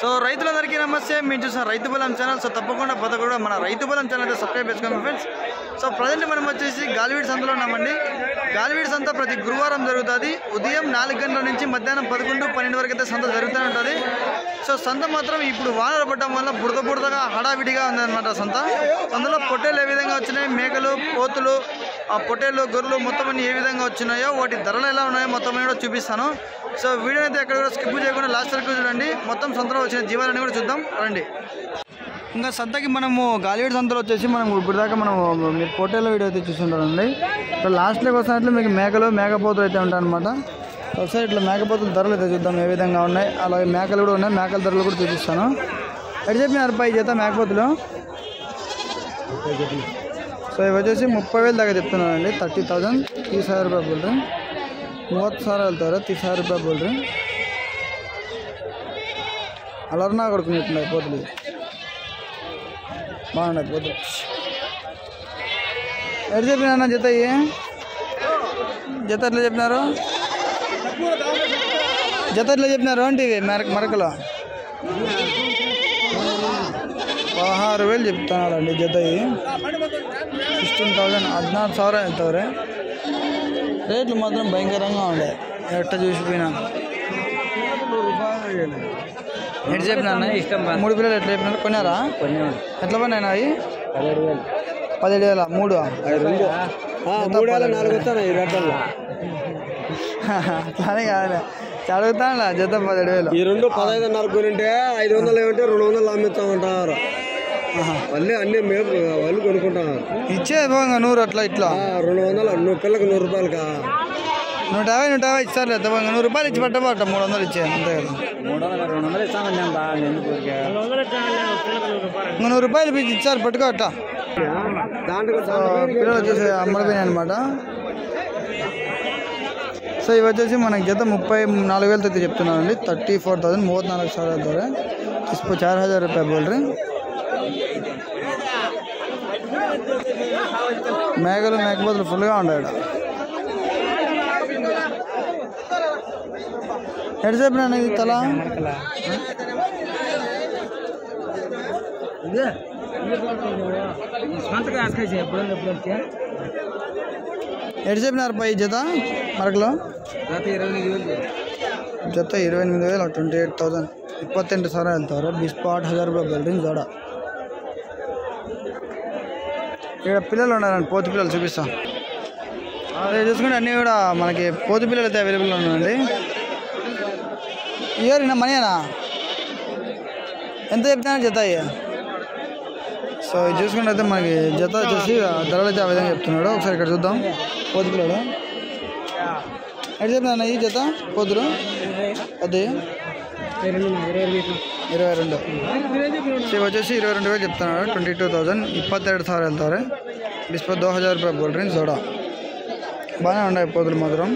So రైతులందరికీ నమస్తే, మీరు చూసిన రైతు బలం ఛానల్. సో తప్పకుండా కూడా మన రైతు బలం ఛానల్ అయితే సబ్స్క్రైబ్ చేసుకోండి ఫ్రెండ్స్. సో ప్రజెంట్ మనం వచ్చేసి గాలివీడ్ సంతలో ఉన్నామండి. గాలివీడ్ సంత ప్రతి గురువారం జరుగుతుంది. ఉదయం 4 గంటల నుంచి మధ్యాహ్నం 11-12 వరకు అయితే సంత జరుగుతూనే ఉంటుంది. సో సంత మాత్రం ఇప్పుడు వానలు పడడం వల్ల బురదగా హడావిడిగా ఉందన్నమాట సంత. అందులో పొట్టేలు ఏ విధంగా వచ్చినాయి, మేకలు, పోతులు, ఆ పొట్టేళ్ళు, గొర్రెలు మొత్తం అన్ని ఏ విధంగా వచ్చినాయో, వాటి ధరలు ఎలా ఉన్నాయో మొత్తం కూడా చూపిస్తాను. సో వీడియో అయితే ఎక్కడ కూడా స్కిప్ చేయకుండా లాస్ట్ వరకు చూడండి. మొత్తం సంతలో వచ్చిన జీవాలని కూడా చూద్దాం రండి. ఇంకా సంతకి మనము గాలివీడ్ సంతలో వచ్చేసి మనం ఇప్పుడు దాకా మనం మీరు పొట్టేళ్ళ వీడియో అయితే చూస్తుంటారండి. సో లాస్ట్లోకి వస్తున్నట్లు మీకు మేకపోతులు అయితే ఉంటాయి అనమాట. ఒకసారి ఇట్లా మేకపోతుల ధరలు అయితే చూద్దాం ఏ విధంగా ఉన్నాయి. అలాగే మేకలు కూడా ఉన్నాయి, మేకల ధరలు కూడా చూపిస్తాను. ఎటు చెప్పినారు పై చేత మేకపోతులు? సో ఇవి వచ్చేసి 30,000 దాకా చెప్తున్నారండి. 30,000, 30,000 रुपये बोल रहे हैं. 30,000 వెళ్తారు, 30,000 रुपये बोल रहे हैं. అలర్నా కొడుకున్నట్టున్నాయి పోతులు, బాగున్నాయి పోతులు. ఎటు చెప్పినా జత ఎట్లా చెప్పినారు? జత ఎట్లా చెప్పినారు అంటే మరకలో 16,000 చెప్తున్నారండి జత. 16,000, 14,000 వెళ్తారు. రేట్లు మాత్రం భయంకరంగా ఉండే ఎట్ట చూసిపోయినా. ఎటు చెప్పినా ఇష్టం 3 పిల్లలు ఎట్లా చెప్పినారు? కొన్నారా? ఎట్లా పడినాయి అవి? 17,000 3 అట్లానే కాదు అడుగుతాను జత 17,000. ఈ రెండు 15,500 కొనింటే 500 ఏమంటే 200 అమ్మిస్తామంటారు. మళ్ళీ అన్ని మేము వాళ్ళు కొనుక్కుంటున్నారు. ఇచ్చేది 100 అట్లా ఇట్లా 200 పిల్లకి 100 రూపాయలుగా 150 ఇస్తారు. 100 రూపాయలు ఇచ్చి పట్టబట్ట 300 ఇచ్చే అంతే కదా. 200 ఇస్తామని 100 రూపాయలు ఇచ్చారు పట్టుకో అట్ట. పిల్లలు వచ్చేసి అమ్మడిపోయినాయి అనమాట. సో ఇవి వచ్చేసి మనకి జత 34,000 అయితే చెప్తున్నానండి. 34,000, 34,000 వెళ్తారు. इसको 4,000 रुपये बोल रहे हैं. మేకపోతులు ఫుల్గా ఉంటాయి. ఎటు చెప్పినా ఇది తల ఎటు చెప్పినారు పై జత మరకలో? జత 28,000, 28,000, 28,000 వెళ్తారు. 28,000 रुपये बोल रहे हैं जोड़ा. ఇక్కడ పిల్లలు ఉన్నారండి, పోతు పిల్లలు చూపిస్తాం. అదే చూసుకుంటే అన్నీ కూడా మనకి పోతు పిల్లలు అయితే అవైలబుల్ ఉన్నాయండి. ఇయర్ మనీనా ఎంత చెప్తున్నా జత? సో ఇది చూసుకుంటే అయితే మనకి జత వచ్చేసి ధరలు అయితే ఆ విధంగా చెప్తున్నాడు. ఒకసారి ఇక్కడ చూద్దాం. పోతు పిల్లలు ఎటు చెప్పినా ఈ జత పోతులు? అది 22. సో వచ్చేసి 22,000 చెప్తున్నాడు. 22,000, 22,000 వెళ్తారు. 2,000 रुपये बोल रहे हैं जोड़ा. బాగానే ఉన్నాయి పోతులు మాత్రం.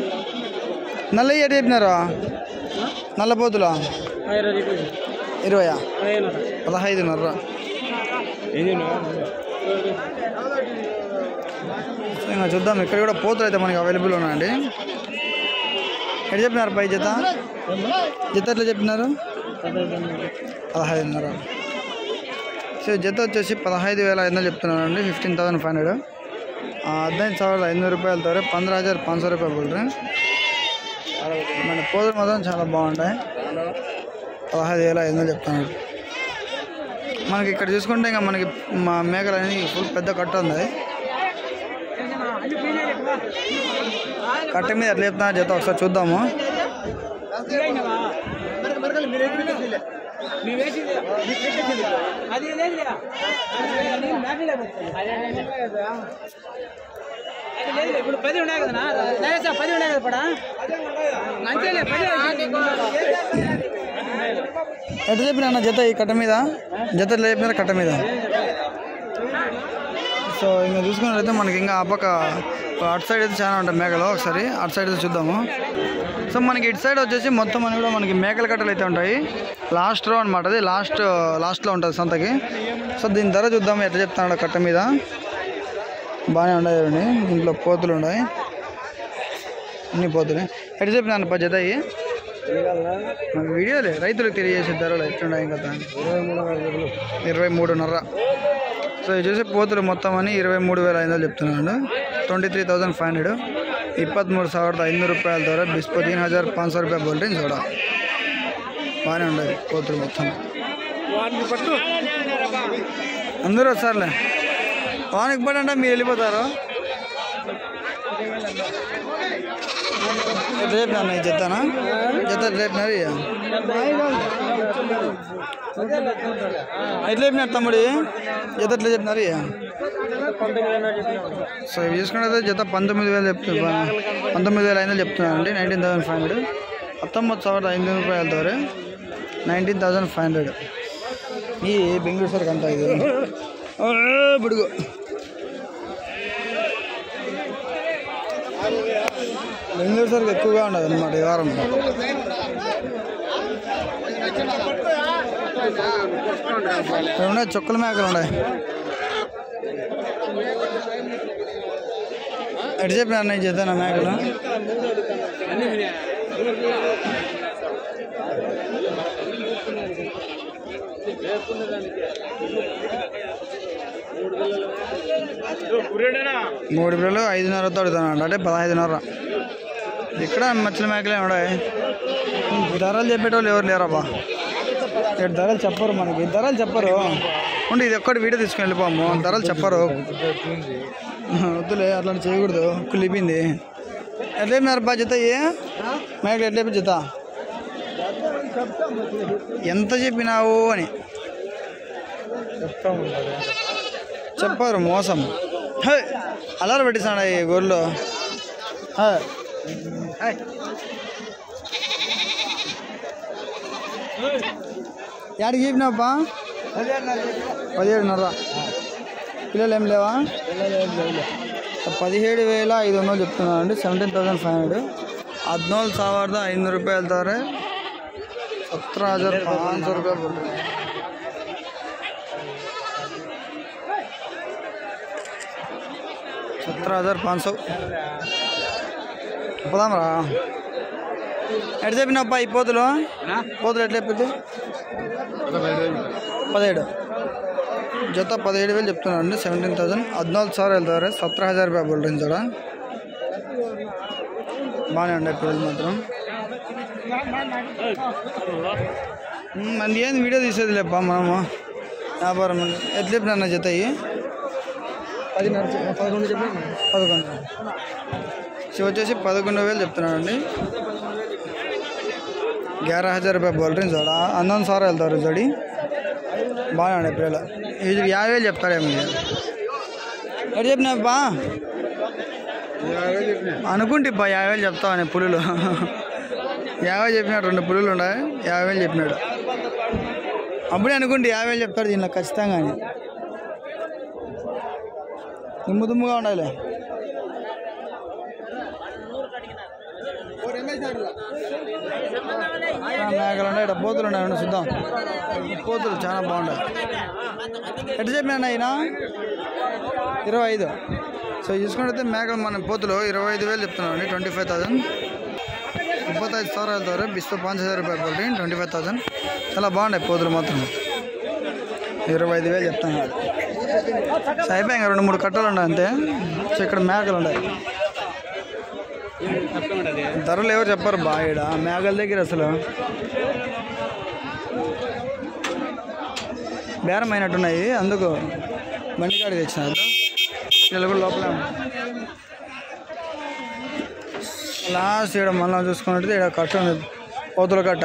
నల్లవి ఎటు చెప్పినారా? నల్ల పోతులా 20, 15,500. ఇంకా చూద్దాం. ఇక్కడ కూడా పోతులు అయితే మనకి అవైలబుల్ ఉన్నాయండి. ఎటు చెప్పినారు పై జత? జత ఎట్లా చెప్పినారు? 15,500. సో జత వచ్చేసి 15,500 చెప్తున్నానండి. 15,500, 15,500 रुपये వెళ్తారు. 15,500 रुपये बोल रहे हैं. మన పోతులు మాత్రం చాలా బాగుంటాయి. 15,500 చెప్తున్నాడు. మనకి ఇక్కడ చూసుకుంటే ఇంకా మనకి మా మేకలు అనేది ఫుల్ పెద్ద కట్ట ఉంది. కట్ట మీద ఎట్లా చెప్తున్నా జత ఒకసారి చూద్దాము. ఇప్పుడు 10 ఉన్నాయి కదా, 10 ఉన్నాయి కదా పడా మంచిగా 10. ఎట్లా చెప్పినా జత ఈ కట్ట మీద? జత ఎట్లా చెప్పినారు కట్ట మీద? సో ఇంకా చూసుకున్నట్లయితే మనకి ఇంకా ఆ పక్క అటు సైడ్ అయితే చాలా ఉంటాయి మేకలు. ఒకసారి అటు సైడ్ అయితే చూద్దాము. సో మనకి ఇటు సైడ్ వచ్చేసి మొత్తం అని కూడా మనకి మేకల కట్టలు అయితే ఉంటాయి. లాస్ట్ రో అనమాట, అది లాస్ట్లో ఉంటుంది సంతకి. సో దీని ధర చూద్దాము ఎట్లా చెప్తున్నాడు కట్ట మీద. బాగానే ఉన్నాయి చూడండి, ఇంట్లో పోతులు ఉన్నాయి, అన్ని పోతులు. ఎట్లా చెప్పినాను జత? మన వీడియోలే రైతులకు తెలియజేసే ధరలు ఎట్లున్నాయి కదా 23.5. సో ఇది చూసి పోతులు మొత్తం అని 23,500 చెప్తున్నాడు. 23,500 23,500 రూపాయల ద్వారా బిస్పో 3,500 రూపాయలు బోల్ రేంజ్ చూడ బాగానే ఉండదు పోతులు మొత్తం. అందరూ వస్తారులే వానికి పడి అంటే మీరు వెళ్ళిపోతారు. రేపినా చెప్తానా జత రేపినారు ఎట్లా చెప్పినారు తమ్ముడి జత ఎట్లా చెప్పినారు. సో ఇవి చూసుకుంటే జత 19,000 చెప్తున్నా 19,500 చెప్తున్నానండి. 19,500 19,500 రూపాయల ద్వారా 19,500 ఈ బెంగళూరు సరికి అంతా ఇది బుడుగు. బెంగళూరు సరికి ఎక్కువగా ఉండదు అన్నమాట ఈ వారం. ఉన్నాయి చుక్కల మేకలు ఉన్నాయి. ఎటు చెప్పిన అన్నయ్య చేద్దాను మేకలు. మూడు పిల్లలు 5,500 అడుగుతున్నాడు అంటే 15,500. ఇక్కడ మచ్చల మేకలే ఉన్నాయి. ధరలు చెప్పేటోళ్ళు ఎవరు లేరబ్బా. ఇక్కడ ధరలు చెప్పరు మనకి ధరలు చెప్పరు. ఉండి ఇది ఒక్కటి వీడియో తీసుకుని వెళ్ళిపోము ధరలు చెప్పరు. వద్దులే అట్లా చేయకూడదు కులిపింది. ఎట్లేపినారు బా జత మేకలు ఎట్లేపి జత ఎంత చెప్పినావు అని చెప్పారు మోసం. అలర్ పెట్టిస్తాడు ఈ గొర్రెలు. యాడికి చెప్పినావా 17,500 పిల్లలు ఏం లేవా 17,500 చెప్తున్నాను అండి. 17,500 14,500 రూపాయల ద్వారా 17,500 రూపాయలు పడుతుంది. 17,500 పోదాంరా. ఎట్లా చెప్పినప్పా ఈ పోతులు ఎట్లా చెప్పింది 17 జత 17,000 చెప్తున్నాను అండి. 17,000 14,000 వెళ్తారు 17,000 రూపాయలు బోల్ రేంజ్ కూడా బాగానే ఉండే పిల్లలు మాత్రం. మనకి ఏంది వీడియో తీసేది లేపా మనము వ్యాపారం. ఎట్లా చెప్పిన జత 11 సో వచ్చేసి 11,000 చెప్తున్నానండి. 11,000 రూపాయలు బోల్ రేంజ్ చూడ 11,000 వెళ్తారు జోడి బాగానే ఉండే పిల్లలు. ఇది 50,000 చెప్తారేమో. ఎటు చెప్పినాపా అనుకుంటే 50,000 చెప్తామని పులులు 50 చెప్పినాడు. 2 పులులు ఉన్నాయి 50,000 చెప్పినాడు. అప్పుడే అనుకుంటే 50,000 చెప్తాడు దీనిలో ఖచ్చితంగా. దుమ్ముగా ఉండాలి. మేకలు ఉన్నాయి పోతులు ఉన్నాయి చూద్దాం. పోతులు చాలా బాగుంటాయి. ఎట్లా చెప్పినా అయినా 25. సో చూసుకుంటే మేకలు మన పోతులు 25,000 చెప్తున్నామండి. 25,000 25,000 వెళ్తారు బిస్పో 5,000 రూపాయలు పోటీ 25,000 చాలా బాగున్నాయి పోతులు మాత్రం. 25,000 చెప్తాను. సో అయిపోయి ఇంకా 2-3 కట్టలు ఉన్నాయి అంతే. సో ఇక్కడ మేకలు ఉన్నాయి. ధరలు ఎవరు చెప్పరు బాగా మేకల దగ్గర అసలు బేరం అయినట్టున్నాయి. అందుకు బండి కాడికి తెచ్చినారు. పిల్లలు కూడా లోపల లాస్ట్ ఇక్కడ మళ్ళీ చూసుకున్నట్టు ఇక్కడ కట్ట ఉంది పోతుల కట్ట.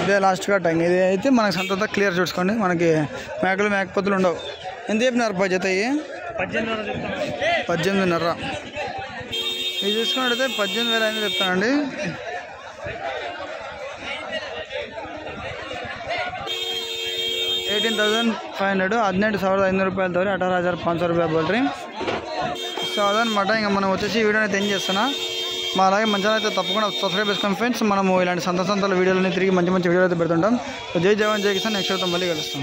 ఇదే లాస్ట్ కట్ట. ఇంక ఇది అయితే మనకు సంతంతా క్లియర్ చూసుకోండి. మనకి మేకలు మేకపోతులు ఉండవు. ఎంత చెప్పినారు జత 18,500. ఇది చూసుకున్నట్టయితే 18,500 చెప్తానండి. $18,500 18,500 రూపాయలతో 18,500 రూపాయలు బోల్డ్రీ. సో అదనమాట. ఇంకా మనం వచ్చేసి వీడియోని అయితే ఏం చేస్తున్నా మా అలాగే మంచిగా అయితే తప్పకుండా సబ్స్క్రైబ్ చేసుకోండి ఫ్రెండ్స్. మనము ఇలాంటి సంతల వీడియోలని తిరిగి మంచి వీడియోలు అయితే పెడుతుంటాం. సో జై జవాన్ జై కిసాన్. నెక్స్ట్ అయితే మళ్ళీ కలుస్తాం.